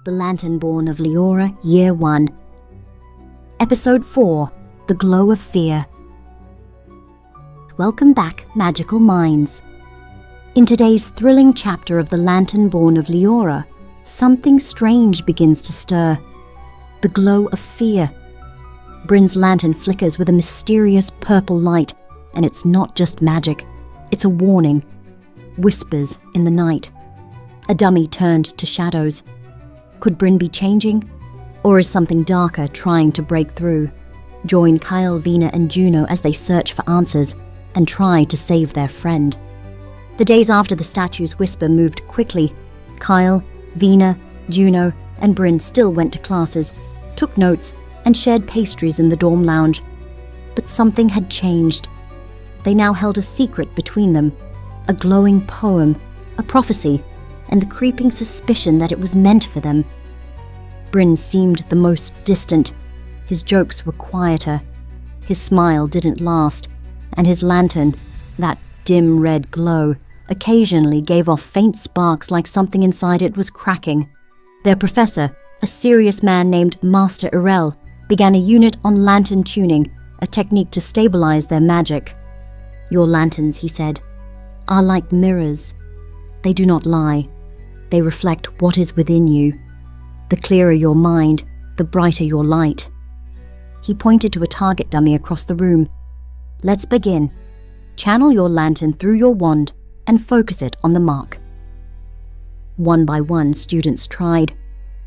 The Lanternborn of Liora, Year 1. Episode 4, The Glow of Fear. Welcome back, magical minds. In today's thrilling chapter of The Lanternborn of Liora, something strange begins to stir. The glow of fear. Brin's lantern flickers with a mysterious purple light, and it's not just magic, it's a warning. Whispers in the night. A dummy turned to shadows. Could Brin be changing? Or is something darker trying to break through? Join Kael, Vina and Juno as they search for answers and try to save their friend. The days after the statue's whisper moved quickly. Kael, Vina, Juno and Brin still went to classes, took notes and shared pastries in the dorm lounge. But something had changed. They now held a secret between them, a glowing poem, a prophecy, and the creeping suspicion that it was meant for them. Brin seemed the most distant. His jokes were quieter. His smile didn't last, and his lantern, that dim red glow, occasionally gave off faint sparks like something inside it was cracking. Their professor, a serious man named Master Eerie, began a unit on lantern tuning, a technique to stabilize their magic. "Your lanterns," he said, "are like mirrors. They do not lie. They reflect what is within you. The clearer your mind, the brighter your light." He pointed to a target dummy across the room. "Let's begin. Channel your lantern through your wand and focus it on the mark." One by one, students tried.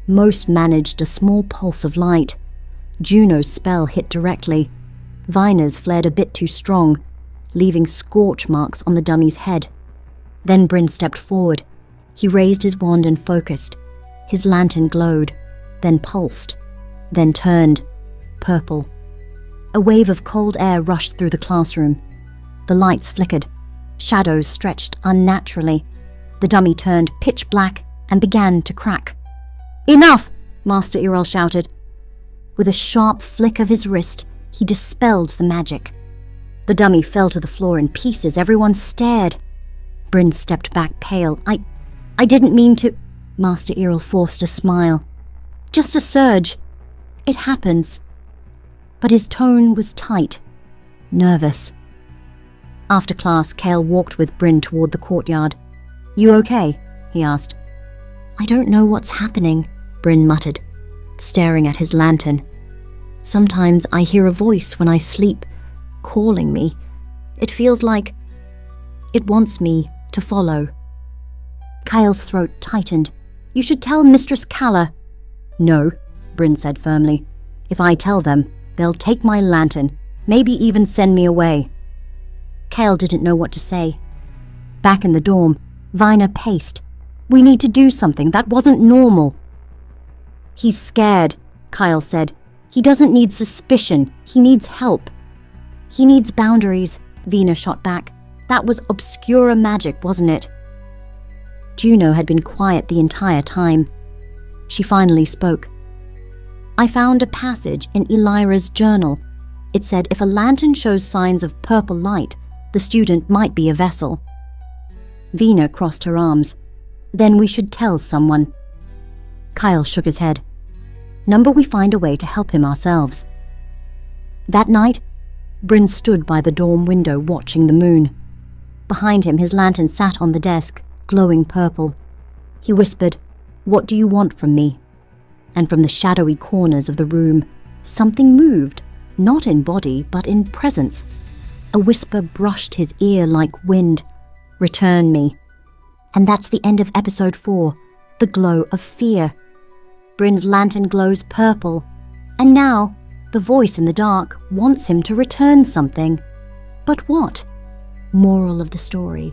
Most managed a small pulse of light. Juno's spell hit directly. Vina's flared a bit too strong, leaving scorch marks on the dummy's head. Then Brin stepped forward. He raised his wand and focused. His lantern glowed, then pulsed, then turned purple. A wave of cold air rushed through the classroom. The lights flickered. Shadows stretched unnaturally. The dummy turned pitch black and began to crack. "Enough!" Master Eerie shouted. With a sharp flick of his wrist, he dispelled the magic. The dummy fell to the floor in pieces. Everyone stared. Brin stepped back, pale. I didn't mean to..." Master Eerie forced a smile. "Just a surge. It happens." But his tone was tight, nervous. After class, Kael walked with Brin toward the courtyard. "You okay?" he asked. "I don't know what's happening," Brin muttered, staring at his lantern. "Sometimes I hear a voice when I sleep, calling me. It feels like it wants me to follow." Kael's throat tightened. "You should tell Mistress Kael." "No," Brin said firmly. "If I tell them, they'll take my lantern, maybe even send me away." Kael didn't know what to say. Back in the dorm, Vina paced. "We need to do something. That wasn't normal." "He's scared," Kael said. "He doesn't need suspicion. He needs help." "He needs boundaries," Vina shot back. "That was obscura magic, wasn't it?" Juno had been quiet the entire time. She finally spoke. "I found a passage in Elira's journal. It said if a lantern shows signs of purple light, the student might be a vessel." Vina crossed her arms. "Then we should tell someone." Kael shook his head. "Number we find a way to help him ourselves." That night, Brin stood by the dorm window watching the moon. Behind him, his lantern sat on the desk, glowing purple. He whispered, "What do you want from me?" And from the shadowy corners of the room, something moved, not in body, but in presence. A whisper brushed his ear like wind. "Return me." And that's the end of episode 4, The Glow of Fear. Brin's lantern glows purple, and now the voice in the dark wants him to return something. But what? Moral of the story: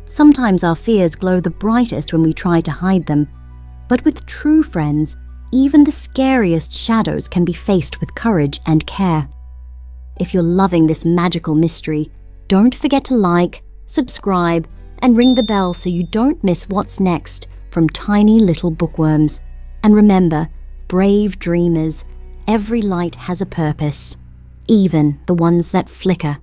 sometimes our fears glow the brightest when we try to hide them. But with true friends, even the scariest shadows can be faced with courage and care. If you're loving this magical mystery, don't forget to like, subscribe, and ring the bell so you don't miss what's next from Tiny Little Bookworms. And remember, brave dreamers, every light has a purpose, even the ones that flicker.